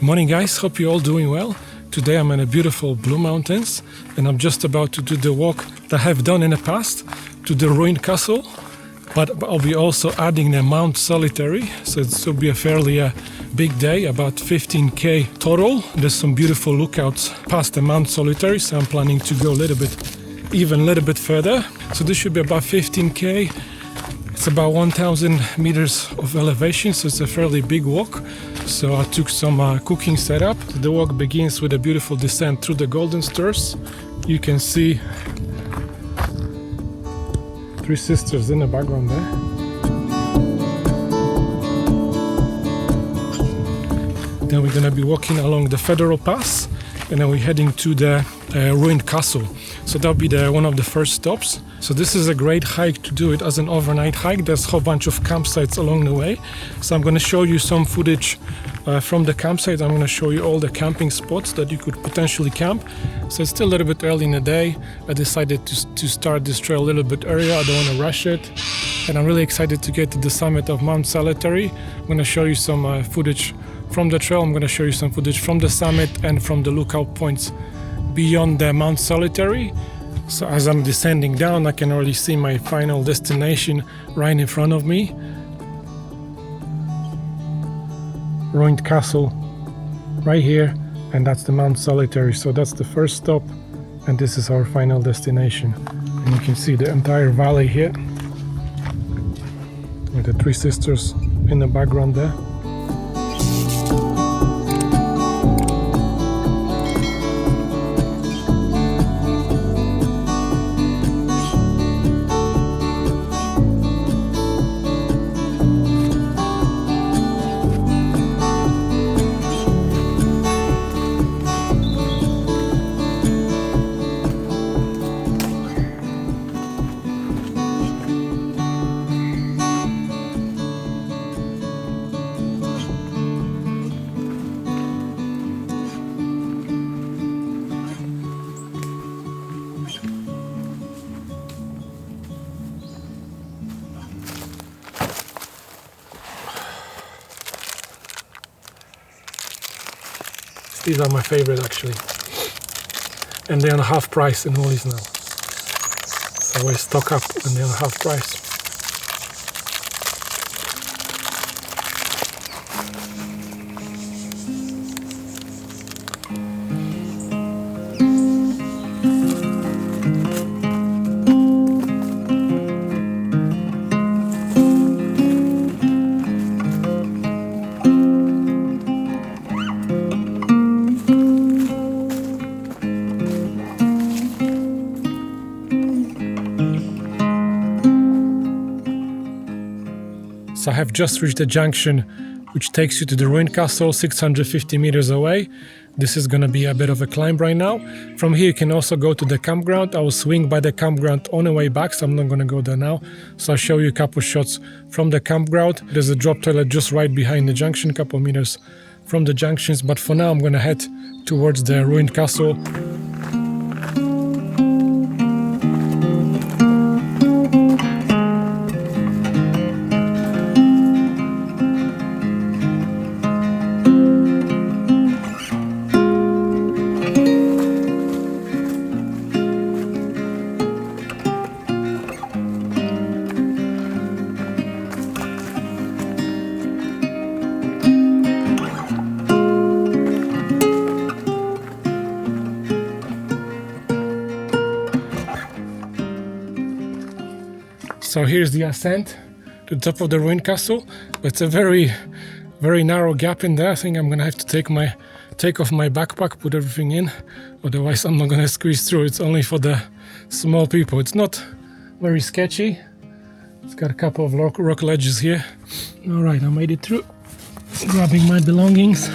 Morning guys, hope you're all doing well. Today I'm in the beautiful Blue Mountains and I'm just about to do the walk that I have done in the past to the ruined castle, but I'll be also adding the Mount Solitary, so it will be a fairly big day, about 15k total. There's some beautiful lookouts past the Mount Solitary, so I'm planning to go even a little bit further. So this should be about 15k. It's about 1,000 meters of elevation, so it's a fairly big walk. So I took some cooking setup. The walk begins with a beautiful descent through the Golden Stairs. You can see three sisters in the background there. Then we're gonna be walking along the Federal Pass, and then we're heading to the ruined castle. So that'll be one of the first stops. So this is a great hike to do it as an overnight hike. There's a whole bunch of campsites along the way. So I'm going to show you some footage from the campsite. I'm going to show you all the camping spots that you could potentially camp. So it's still a little bit early in the day. I decided to start this trail a little bit earlier. I don't want to rush it. And I'm really excited to get to the summit of Mount Solitary. I'm going to show you some footage from the trail. I'm going to show you some footage from the summit and from the lookout points beyond the Mount Solitary. So as I'm descending down, I can already see my final destination right in front of me. Ruined castle right here, and that's the Mount Solitary. So that's the first stop, and this is our final destination. And you can see the entire valley here with the three sisters in the background there. These are my favorite actually, and they're on half price in Woolies now. So I always stock up when they're on half price. So I have just reached the junction which takes you to the ruined castle 650 meters away. This is going to be a bit of a climb right now. From here you can also go to the campground. I will swing by the campground on the way back, so I'm not going to go there now. So I'll show you a couple shots from the campground. There's a drop toilet just right behind the junction, a couple meters from the junctions. But for now I'm going to head towards the ruined castle. So here's the ascent to the top of the ruined castle. It's a very, very narrow gap in there. I think I'm gonna have to take off my backpack, put everything in. Otherwise I'm not gonna squeeze through. It's only for the small people. It's not very sketchy. It's got a couple of rock ledges here. All right, I made it through. Grabbing my belongings.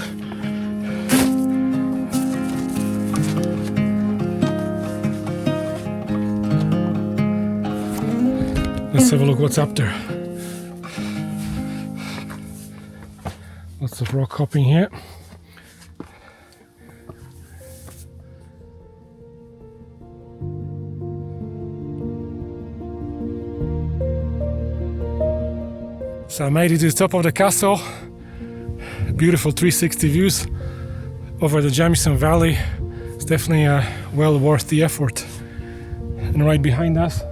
Let's have a look what's up there. Lots of rock hopping here. So I made it to the top of the castle. Beautiful 360 views over the Jamison Valley. It's definitely well worth the effort. And right behind us,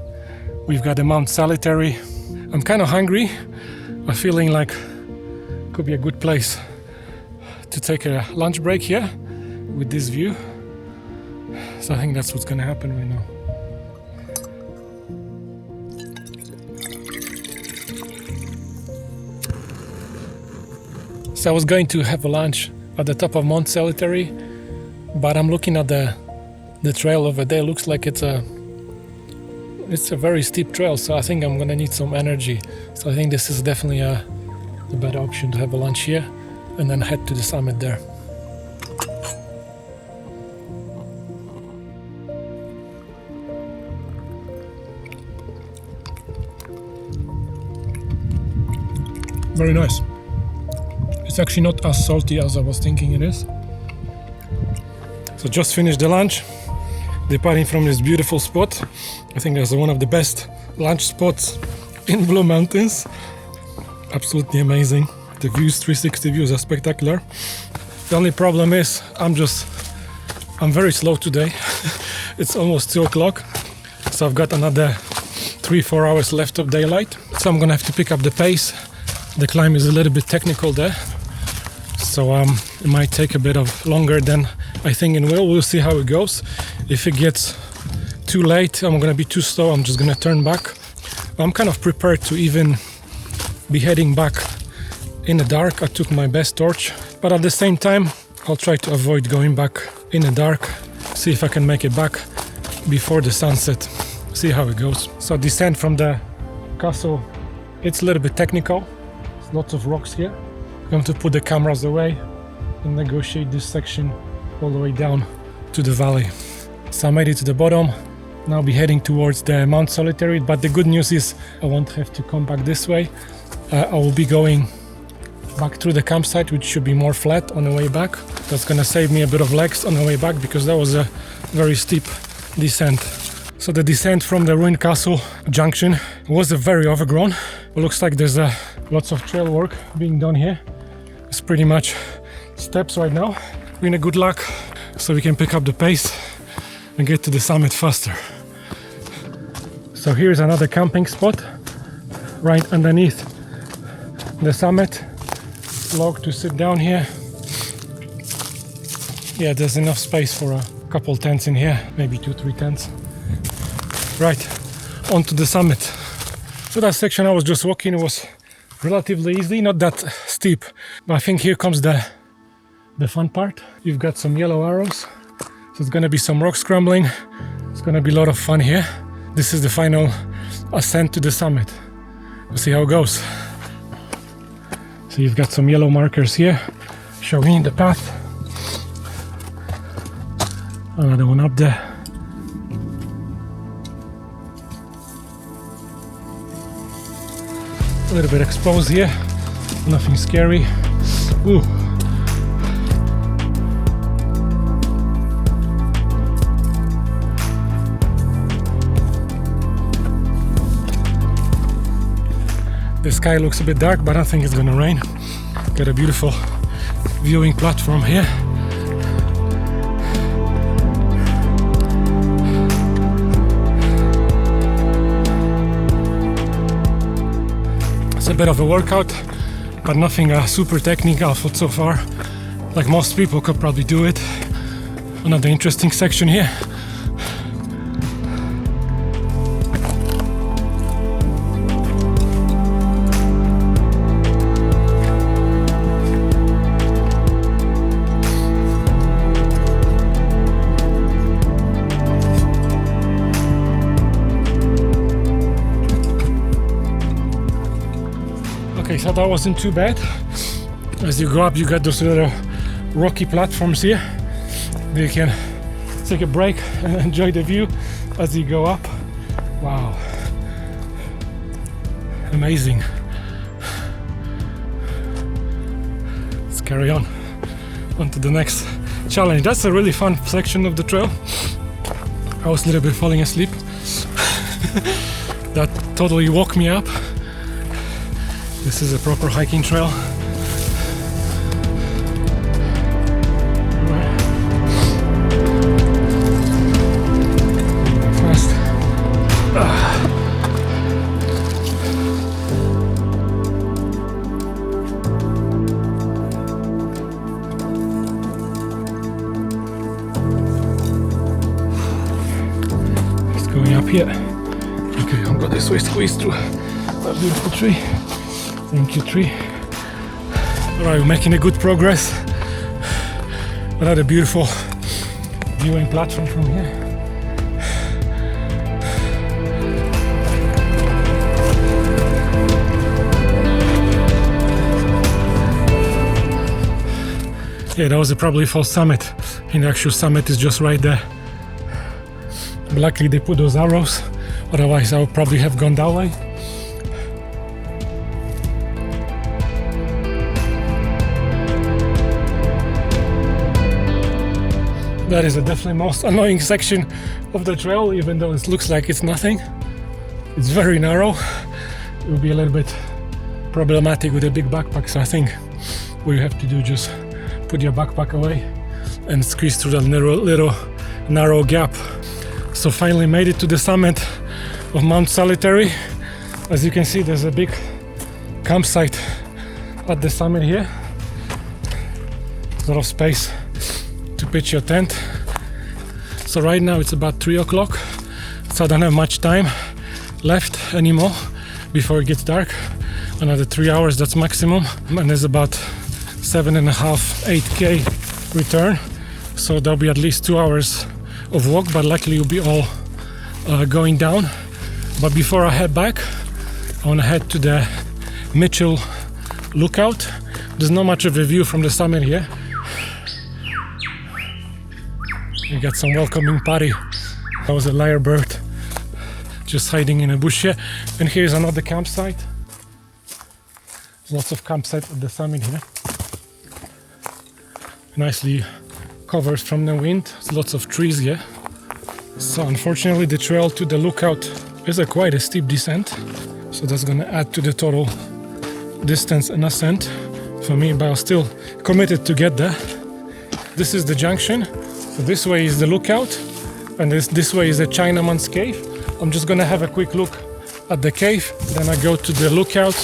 we've got the Mount Solitary. I'm kind of hungry. I'm feeling like it could be a good place to take a lunch break here with this view. So I think that's what's gonna happen right now. So I was going to have a lunch at the top of Mount Solitary, but I'm looking at the trail over there. It looks like it's a very steep trail, so I think I'm gonna need some energy. So I think this is definitely a better option to have a lunch here and then head to the summit there. Very nice. It's actually not as salty as I was thinking it is. So just finished the lunch, departing from this beautiful spot. I think that's one of the best lunch spots in Blue Mountains. Absolutely amazing. The views, 360 views, are spectacular. The only problem is I'm very slow today. It's almost 2 o'clock, so I've got another 3-4 hours left of daylight. So I'm gonna have to pick up the pace. The climb is a little bit technical there, so it might take a bit of longer than I think it will. We'll see how it goes. If it gets too late, I'm gonna be too slow, I'm just gonna turn back. I'm kind of prepared to even be heading back in the dark. I took my best torch, but at the same time I'll try to avoid going back in the dark, see if I can make it back before the sunset, see how it goes. So descent from the castle, it's a little bit technical. There's lots of rocks here. I'm going to put the cameras away and negotiate this section all the way down to the valley. So I made it to the bottom. Now I'll be heading towards the Mount Solitary, but the good news is I won't have to come back this way. I will be going back through the campsite, which should be more flat on the way back. That's gonna save me a bit of legs on the way back because that was a very steep descent. So the descent from the ruined castle junction was very overgrown. It looks like there's lots of trail work being done here. It's pretty much steps right now. We're in good luck, so we can pick up the pace and get to the summit faster. So here's another camping spot right underneath the summit. Log to sit down here. Yeah, there's enough space for a couple tents in here, maybe 2-3 tents. Right, onto the summit. So that section I was just walking, it was relatively easy, not that steep, but I think here comes the fun part. You've got some yellow arrows, so it's gonna be some rock scrambling. It's gonna be a lot of fun here. This is the final ascent to the summit. We'll see how it goes. So you've got some yellow markers here showing the path. Another one up there. A little bit exposed here, nothing scary. Ooh. The sky looks a bit dark, but I don't think it's gonna rain. Got a beautiful viewing platform here. It's a bit of a workout, but nothing super technical so far. Like most people could probably do it. Another interesting section here. Okay, so that wasn't too bad. As you go up, you got those little rocky platforms here. You can take a break and enjoy the view as you go up. Wow, amazing. Let's carry on to the next challenge. That's a really fun section of the trail. I was a little bit falling asleep. That totally woke me up. This is a proper hiking trail. Right. here. Okay, I'll go this way, squeeze through that beautiful tree. Thank you, tree. Alright, we're making a good progress. Another beautiful viewing platform from here. Yeah, that was probably false summit, and the actual summit is just right there. But luckily they put those arrows, otherwise I would probably have gone that way. That is definitely the most annoying section of the trail, even though it looks like it's nothing. It's very narrow. It will be a little bit problematic with a big backpack, so I think what you have to do is just put your backpack away and squeeze through that little narrow gap. So finally made it to the summit of Mount Solitary. As you can see, there's a big campsite at the summit here. There's a lot of space to pitch your tent. So right now it's about 3 o'clock, so I don't have much time left anymore before it gets dark. Another 3 hours, that's maximum, and there's about 7.5–8k return, so there'll be at least 2 hours of walk, but luckily it'll be all going down. But before I head back, I want to head to the Melvilles Lookout. There's not much of a view from the summit here. We got some welcoming party. That was a lyrebird just hiding in a bush here. And here's another campsite. There's lots of campsites at the summit here. Nicely covered from the wind. There's lots of trees here. So unfortunately the trail to the lookout is quite a steep descent. So that's gonna add to the total distance and ascent for me, but I'm still committed to get there. This is the junction. So this way is the lookout, and this way is the Chinaman's cave. I'm just gonna have a quick look at the cave, then I go to the lookout.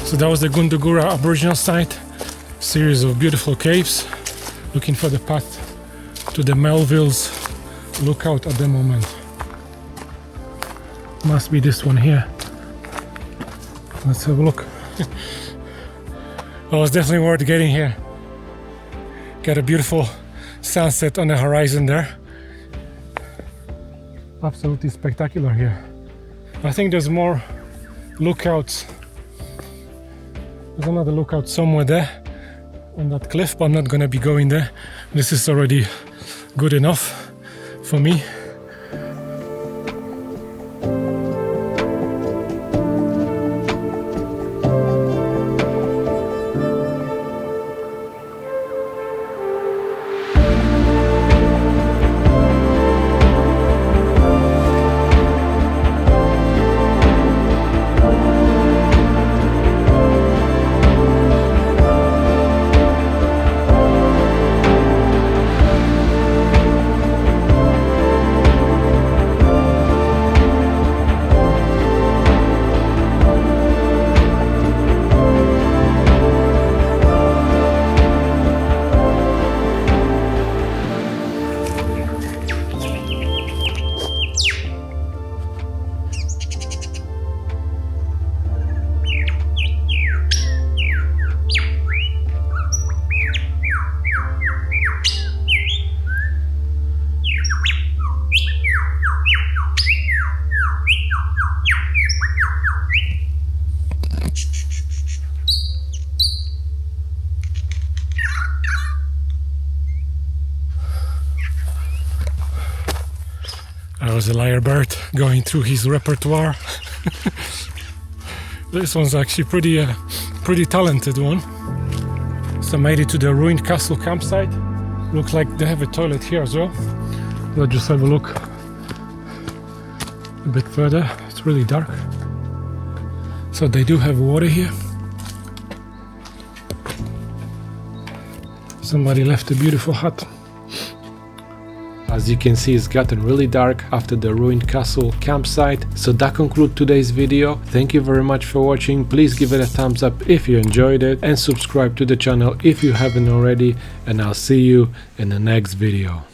So that was the Gundungurra Aboriginal site, series of beautiful caves. Looking for the path to the Melvilles Lookout at the moment. Must be this one here. Let's have a look. Well, it's definitely worth getting here. Got a beautiful sunset on the horizon there. Absolutely spectacular here. I think there's more lookouts. There's another lookout somewhere there on that cliff, but I'm not gonna be going there. This is already good enough for me. That was a lyrebird going through his repertoire. This one's actually pretty talented one. So I made it to the ruined castle campsite. Looks like they have a toilet here as well. Let's just have a look a bit further. It's really dark. So they do have water here. Somebody left a beautiful hut. As you can see, it's gotten really dark after the ruined castle campsite. So that concludes today's video. Thank you very much for watching. Please give it a thumbs up if you enjoyed it and subscribe to the channel if you haven't already, and I'll see you in the next video.